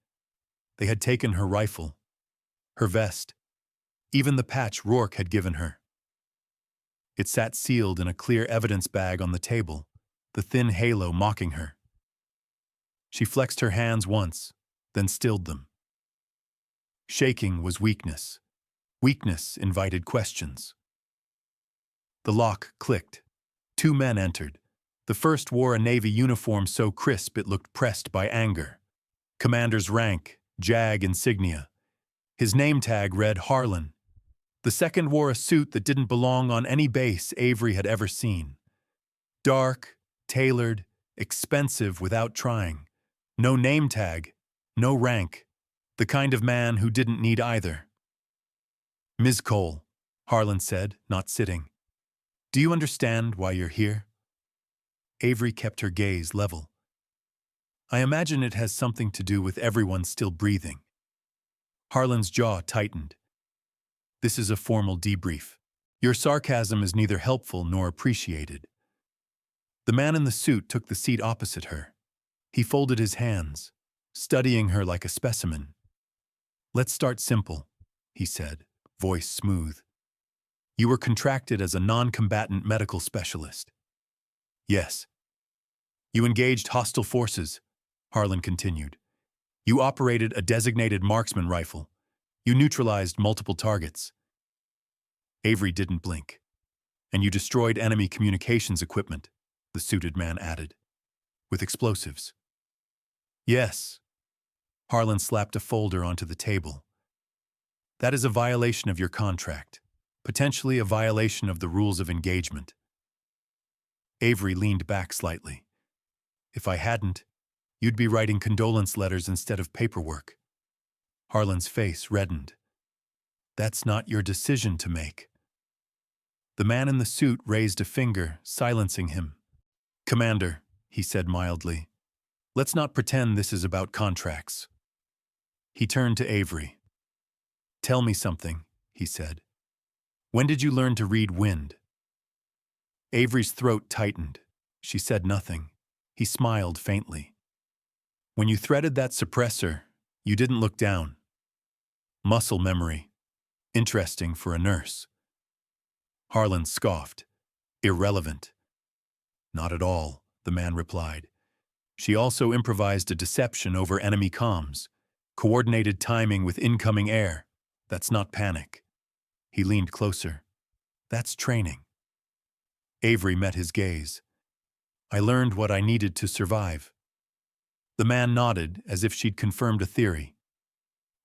They had taken her rifle, her vest, even the patch Rourke had given her. It sat sealed in a clear evidence bag on the table, the thin halo mocking her. She flexed her hands once, then stilled them. Shaking was weakness. Weakness invited questions. The lock clicked. 2 men entered. The first wore a Navy uniform so crisp it looked pressed by anger. Commander's rank, JAG insignia. His name tag read Harlan. The second wore a suit that didn't belong on any base Avery had ever seen. Dark, tailored, expensive without trying. No name tag, no rank. The kind of man who didn't need either. "Ms. Cole," Harlan said, not sitting. "Do you understand why you're here?" Avery kept her gaze level. "I imagine it has something to do with everyone still breathing." Harlan's jaw tightened. "This is a formal debrief. Your sarcasm is neither helpful nor appreciated." The man in the suit took the seat opposite her. He folded his hands, studying her like a specimen. "Let's start simple," he said, voice smooth. "You were contracted as a non-combatant medical specialist." "Yes." "You engaged hostile forces," Harlan continued. "You operated a designated marksman rifle. You neutralized multiple targets." Avery didn't blink. "And you destroyed enemy communications equipment," the suited man added. "With explosives." "Yes." Harlan slapped a folder onto the table. "That is a violation of your contract, potentially a violation of the rules of engagement." Avery leaned back slightly. "If I hadn't, you'd be writing condolence letters instead of paperwork." Harlan's face reddened. "That's not your decision to make." The man in the suit raised a finger, silencing him. "Commander," he said mildly, "let's not pretend this is about contracts." He turned to Avery. "Tell me something," he said. "When did you learn to read wind?" Avery's throat tightened. She said nothing. He smiled faintly. "When you threaded that suppressor, you didn't look down." Muscle memory. Interesting for a nurse. Harlan scoffed. "Irrelevant." "Not at all," the man replied. "She also improvised a deception over enemy comms. Coordinated timing with incoming air. That's not panic." He leaned closer. "That's training." Avery met his gaze. "I learned what I needed to survive." The man nodded as if she'd confirmed a theory.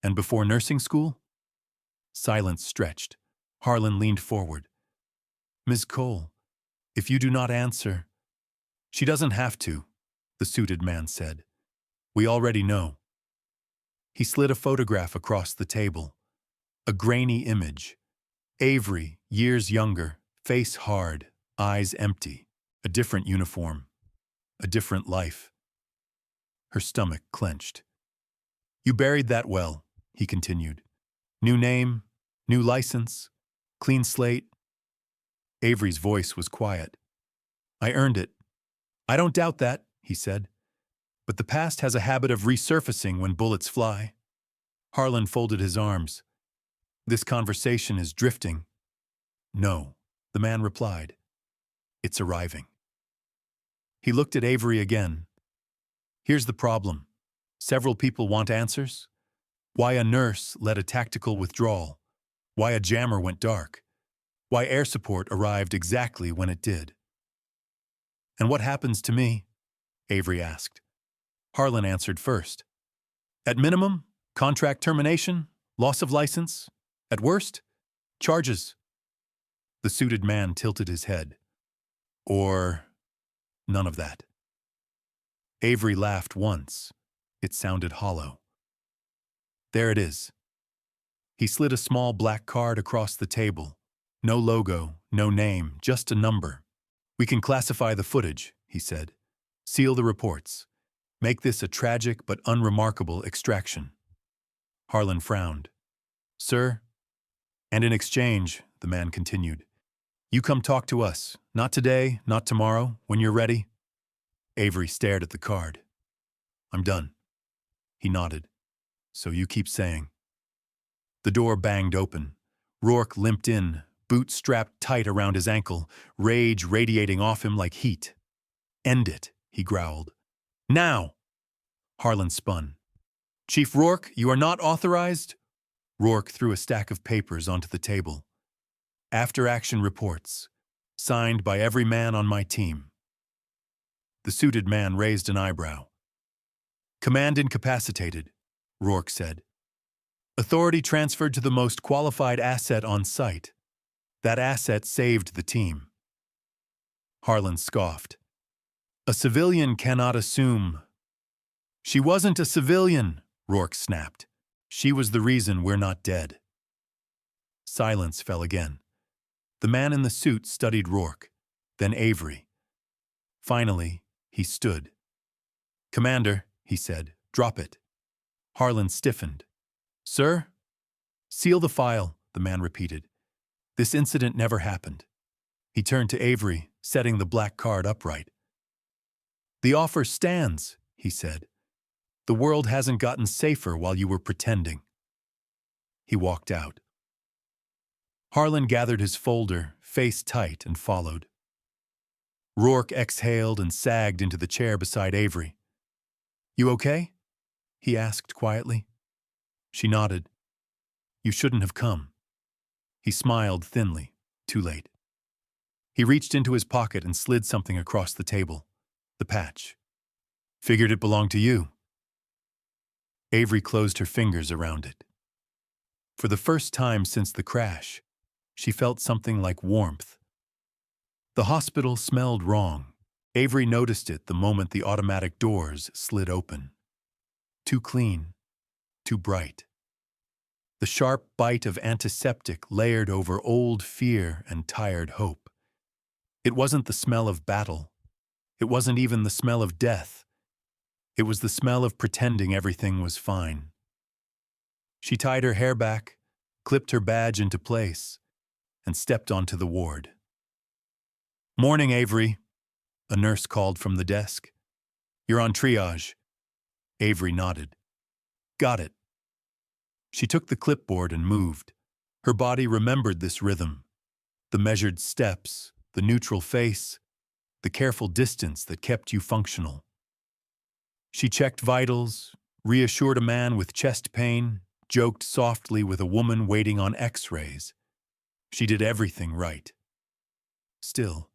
"And before nursing school?" Silence stretched. Harlan leaned forward. "Ms. Cole, if you do not answer—" "She doesn't have to," the suited man said. "We already know." He slid a photograph across the table. A grainy image. Avery, years younger, face hard, eyes empty. A different uniform. A different life. Her stomach clenched. "You buried that well," he continued. "New name, new license, clean slate." Avery's voice was quiet. "I earned it." "I don't doubt that," he said. "But the past has a habit of resurfacing when bullets fly." Harlan folded his arms. "This conversation is drifting." "No," the man replied. "It's arriving." He looked at Avery again. "Here's the problem. Several people want answers. Why a nurse led a tactical withdrawal. Why a jammer went dark. Why air support arrived exactly when it did." "And what happens to me?" Avery asked. Harlan answered first. "At minimum, contract termination, loss of license. At worst, charges." The suited man tilted his head. "Or none of that." Avery laughed once. It sounded hollow. "There it is." He slid a small black card across the table. No logo, no name, just a number. "We can classify the footage," he said. "Seal the reports. Make this a tragic but unremarkable extraction." Harlan frowned. "Sir?" "And in exchange," the man continued, You come talk to us. Not today, not tomorrow, when you're ready. Avery stared at the card. I'm done. He nodded. So you keep saying. The door banged open. Rourke limped in, boots strapped tight around his ankle, rage radiating off him like heat. End it, he growled. Now! Harlan spun. Chief Rourke, you are not authorized? Rourke threw a stack of papers onto the table. After-action reports, signed by every man on my team. The suited man raised an eyebrow. Command incapacitated, Rourke said. Authority transferred to the most qualified asset on site. That asset saved the team. Harlan scoffed. A civilian cannot assume. She wasn't a civilian, Rourke snapped. She was the reason we're not dead. Silence fell again. The man in the suit studied Rourke, then Avery. Finally, he stood. Commander, he said, drop it. Harlan stiffened. Sir? Seal the file, the man repeated. This incident never happened. He turned to Avery, setting the black card upright. The offer stands, he said. The world hasn't gotten safer while you were pretending. He walked out. Harlan gathered his folder, face tight, and followed. Rourke exhaled and sagged into the chair beside Avery. You okay? He asked quietly. She nodded. You shouldn't have come. He smiled thinly, too late. He reached into his pocket and slid something across the table. The patch. Figured it belonged to you. Avery closed her fingers around it. For the first time since the crash, she felt something like warmth. The hospital smelled wrong. Avery noticed it the moment the automatic doors slid open. Too clean, too bright. The sharp bite of antiseptic layered over old fear and tired hope. It wasn't the smell of battle. It wasn't even the smell of death. It was the smell of pretending everything was fine. She tied her hair back, clipped her badge into place, and stepped onto the ward. Morning, Avery, a nurse called from the desk. You're on triage. Avery nodded. Got it. She took the clipboard and moved. Her body remembered this rhythm. The measured steps, the neutral face, the careful distance that kept you functional. She checked vitals, reassured a man with chest pain, joked softly with a woman waiting on X-rays. She did everything right. Still,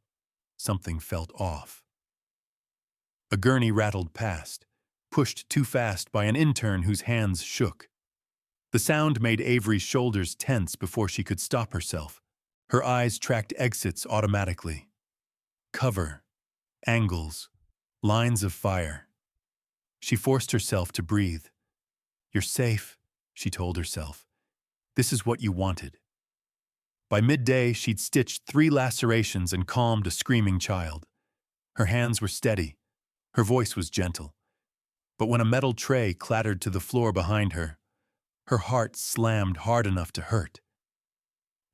something felt off. A gurney rattled past, pushed too fast by an intern whose hands shook. The sound made Avery's shoulders tense before she could stop herself. Her eyes tracked exits automatically. Cover, angles, lines of fire. She forced herself to breathe. You're safe, she told herself. This is what you wanted. By midday, she'd stitched 3 lacerations and calmed a screaming child. Her hands were steady. Her voice was gentle. But when a metal tray clattered to the floor behind her, her heart slammed hard enough to hurt.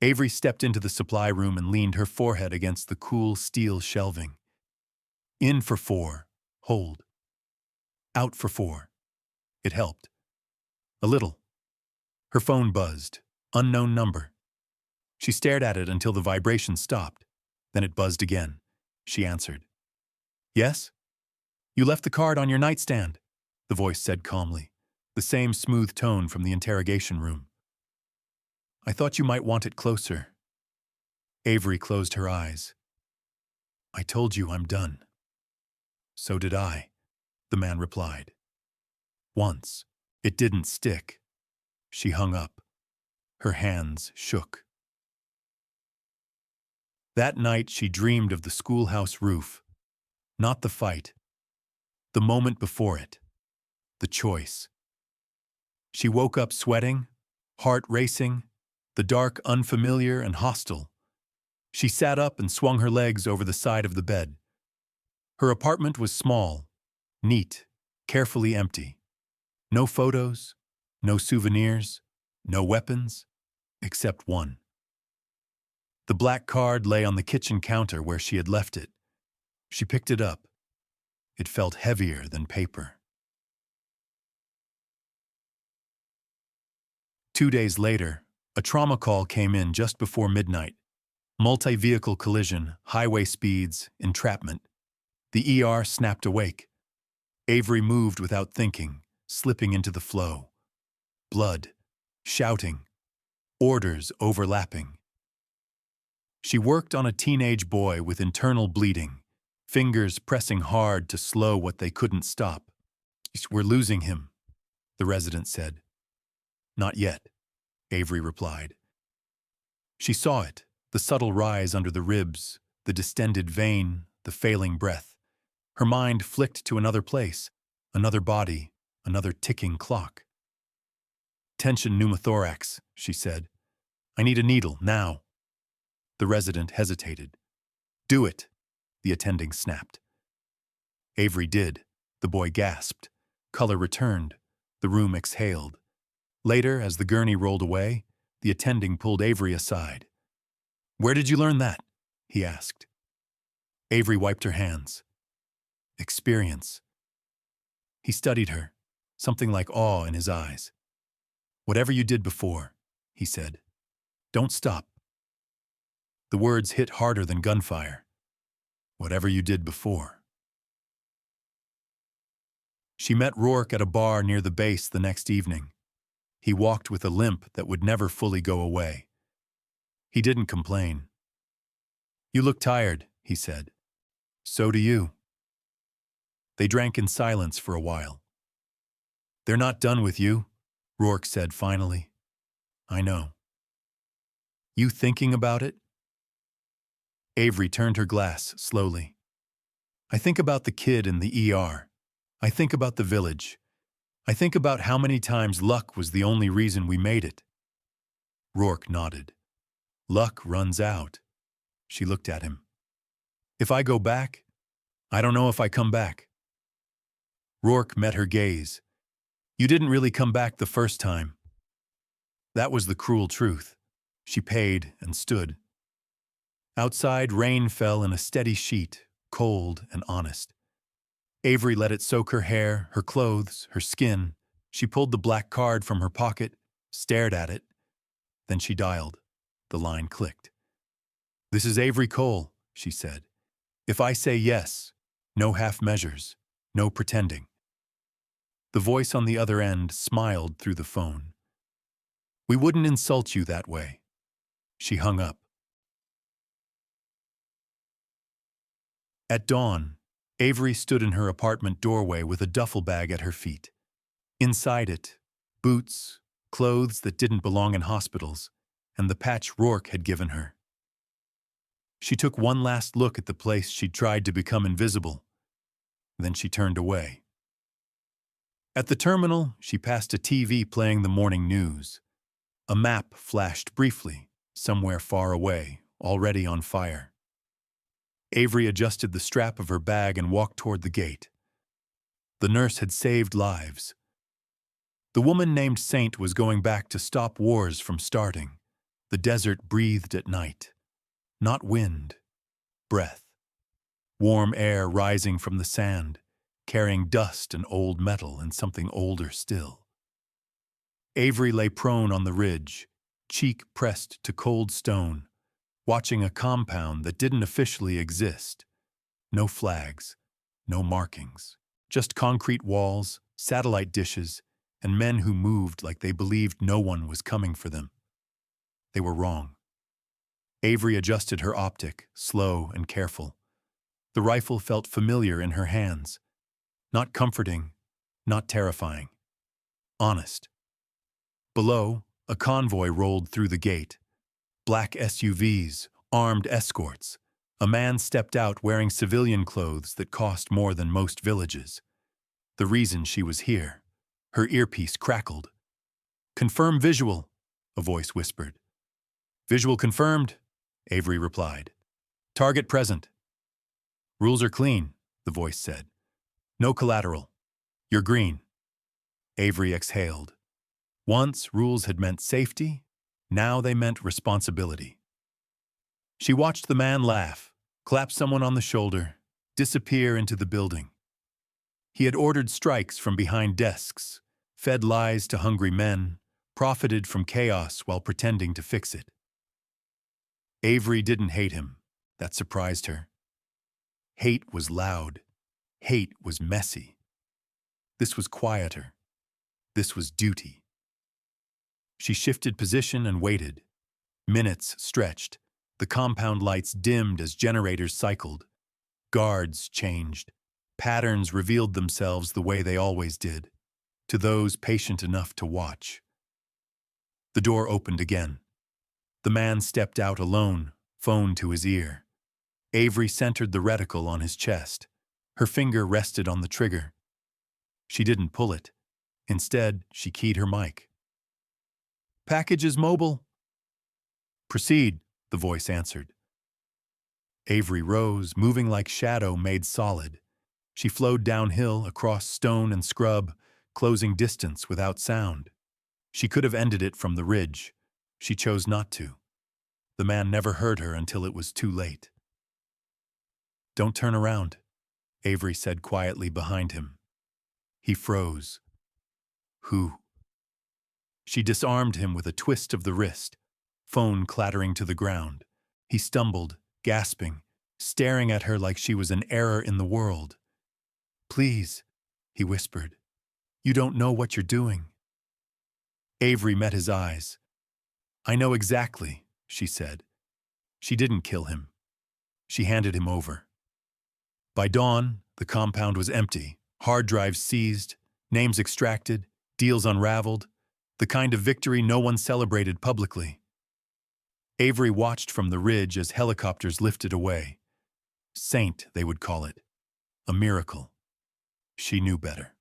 Avery stepped into the supply room and leaned her forehead against the cool steel shelving. In for 4. Hold. Out for 4. It helped. A little. Her phone buzzed. Unknown number. She stared at it until the vibration stopped. Then it buzzed again. She answered. Yes? You left the card on your nightstand, the voice said calmly, the same smooth tone from the interrogation room. I thought you might want it closer. Avery closed her eyes. I told you I'm done. So did I, the man replied. Once. It didn't stick. She hung up. Her hands shook. That night she dreamed of the schoolhouse roof. Not the fight. The moment before it. The choice. She woke up sweating, heart racing, the dark unfamiliar and hostile. She sat up and swung her legs over the side of the bed. Her apartment was small, neat, carefully empty. No photos, no souvenirs, no weapons, except one. The black card lay on the kitchen counter where she had left it. She picked it up. It felt heavier than paper. 2 days later, a trauma call came in just before midnight. Multi-vehicle collision, highway speeds, entrapment. The ER snapped awake. Avery moved without thinking, slipping into the flow. Blood, shouting, orders overlapping. She worked on a teenage boy with internal bleeding, fingers pressing hard to slow what they couldn't stop. "We're losing him," the resident said. "Not yet," Avery replied. She saw it, the subtle rise under the ribs, the distended vein, the failing breath. Her mind flicked to another place, another body, another ticking clock. "Tension pneumothorax," she said. "I need a needle, now." The resident hesitated. "Do it," the attending snapped. Avery did. The boy gasped. Color returned. The room exhaled. Later, as the gurney rolled away, the attending pulled Avery aside. "Where did you learn that?" he asked. Avery wiped her hands. "Experience." He studied her, something like awe in his eyes. "Whatever you did before," he said, "don't stop." The words hit harder than gunfire. Whatever you did before. She met Rourke at a bar near the base the next evening. He walked with a limp that would never fully go away. He didn't complain. "You look tired," he said. "So do you." They drank in silence for a while. "They're not done with you," Rourke said finally. "I know." "You thinking about it?" Avery turned her glass slowly. "I think about the kid in the ER. I think about the village. I think about how many times luck was the only reason we made it." Rourke nodded. "Luck runs out." She looked at him. "If I go back, I don't know if I come back." Rourke met her gaze. "You didn't really come back the first time." That was the cruel truth. She paid and stood. Outside, rain fell in a steady sheet, cold and honest. Avery let it soak her hair, her clothes, her skin. She pulled the black card from her pocket, stared at it. Then she dialed. The line clicked. "This is Avery Cole," she said. "If I say yes, no half measures, no pretending." The voice on the other end smiled through the phone. "We wouldn't insult you that way." She hung up. At dawn, Avery stood in her apartment doorway with a duffel bag at her feet. Inside it, boots, clothes that didn't belong in hospitals, and the patch Rourke had given her. She took one last look at the place she'd tried to become invisible. Then she turned away. At the terminal, she passed a TV playing the morning news. A map flashed briefly, somewhere far away, already on fire. Avery adjusted the strap of her bag and walked toward the gate. The nurse had saved lives. The woman named Saint was going back to stop wars from starting. The desert breathed at night. Not wind, breath. Warm air rising from the sand, carrying dust and old metal and something older still. Avery lay prone on the ridge, cheek pressed to cold stone, watching a compound that didn't officially exist. No flags, no markings, just concrete walls, satellite dishes, and men who moved like they believed no one was coming for them. They were wrong. Avery adjusted her optic, slow and careful. The rifle felt familiar in her hands. Not comforting, not terrifying. Honest. Below, a convoy rolled through the gate. Black SUVs, armed escorts. A man stepped out wearing civilian clothes that cost more than most villages. The reason she was here. Her earpiece crackled. "Confirm visual," a voice whispered. "Visual confirmed," Avery replied. "Target present." "Rules are clean," the voice said. "No collateral. You're green." Avery exhaled. Once rules had meant safety, now they meant responsibility. She watched the man laugh, clap someone on the shoulder, disappear into the building. He had ordered strikes from behind desks, fed lies to hungry men, profited from chaos while pretending to fix it. Avery didn't hate him. That surprised her. Hate was loud. Hate was messy. This was quieter. This was duty. She shifted position and waited. Minutes stretched. The compound lights dimmed as generators cycled. Guards changed. Patterns revealed themselves the way they always did, to those patient enough to watch. The door opened again. The man stepped out alone, phone to his ear. Avery centered the reticle on his chest. Her finger rested on the trigger. She didn't pull it. Instead, she keyed her mic. "Package is mobile." "Proceed," the voice answered. Avery rose, moving like shadow made solid. She flowed downhill, across stone and scrub, closing distance without sound. She could have ended it from the ridge. She chose not to. The man never heard her until it was too late. "Don't turn around," Avery said quietly behind him. He froze. "Who?" She disarmed him with a twist of the wrist, phone clattering to the ground. He stumbled, gasping, staring at her like she was an error in the world. "Please," he whispered. "You don't know what you're doing." Avery met his eyes. "I know exactly," she said. She didn't kill him. She handed him over. By dawn, the compound was empty, hard drives seized, names extracted, deals unraveled, the kind of victory no one celebrated publicly. Avery watched from the ridge as helicopters lifted away. Saint, they would call it. A miracle. She knew better.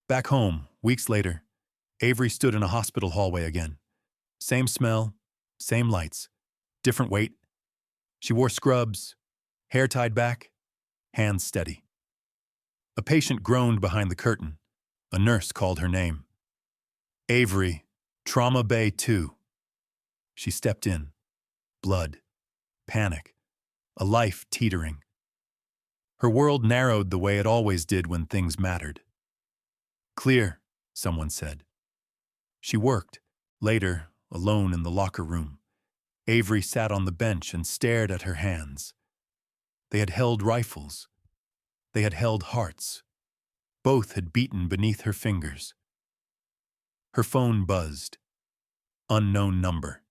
Back home, weeks later, Avery stood in a hospital hallway again. Same smell, same lights, different weight. She wore scrubs, hair tied back, hands steady. A patient groaned behind the curtain. A nurse called her name. "Avery, Trauma Bay 2. She stepped in. Blood, panic, a life teetering. Her world narrowed the way it always did when things mattered. "Clear," someone said. She worked. Later, alone in the locker room, Avery sat on the bench and stared at her hands. They had held rifles. They had held hearts. Both had beaten beneath her fingers. Her phone buzzed. Unknown number.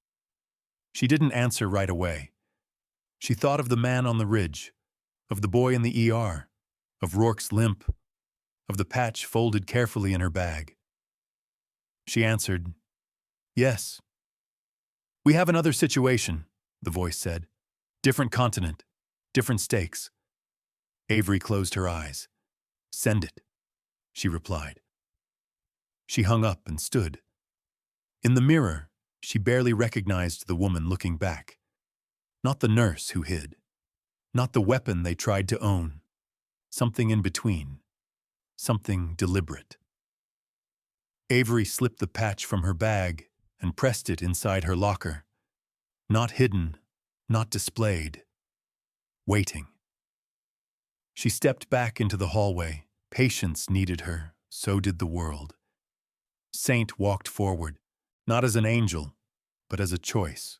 She didn't answer right away. She thought of the man on the ridge, of the boy in the ER, of Rourke's limp, of the patch folded carefully in her bag. She answered, "Yes." "We have another situation," the voice said. "Different continent, different stakes." Avery closed her eyes. "Send it," she replied. She hung up and stood. In the mirror, she barely recognized the woman looking back. Not the nurse who hid. Not the weapon they tried to own. Something in between. Something deliberate. Avery slipped the patch from her bag and pressed it inside her locker. Not hidden, not displayed. Waiting. She stepped back into the hallway. Patience needed her, so did the world. Saint walked forward, not as an angel, but as a choice.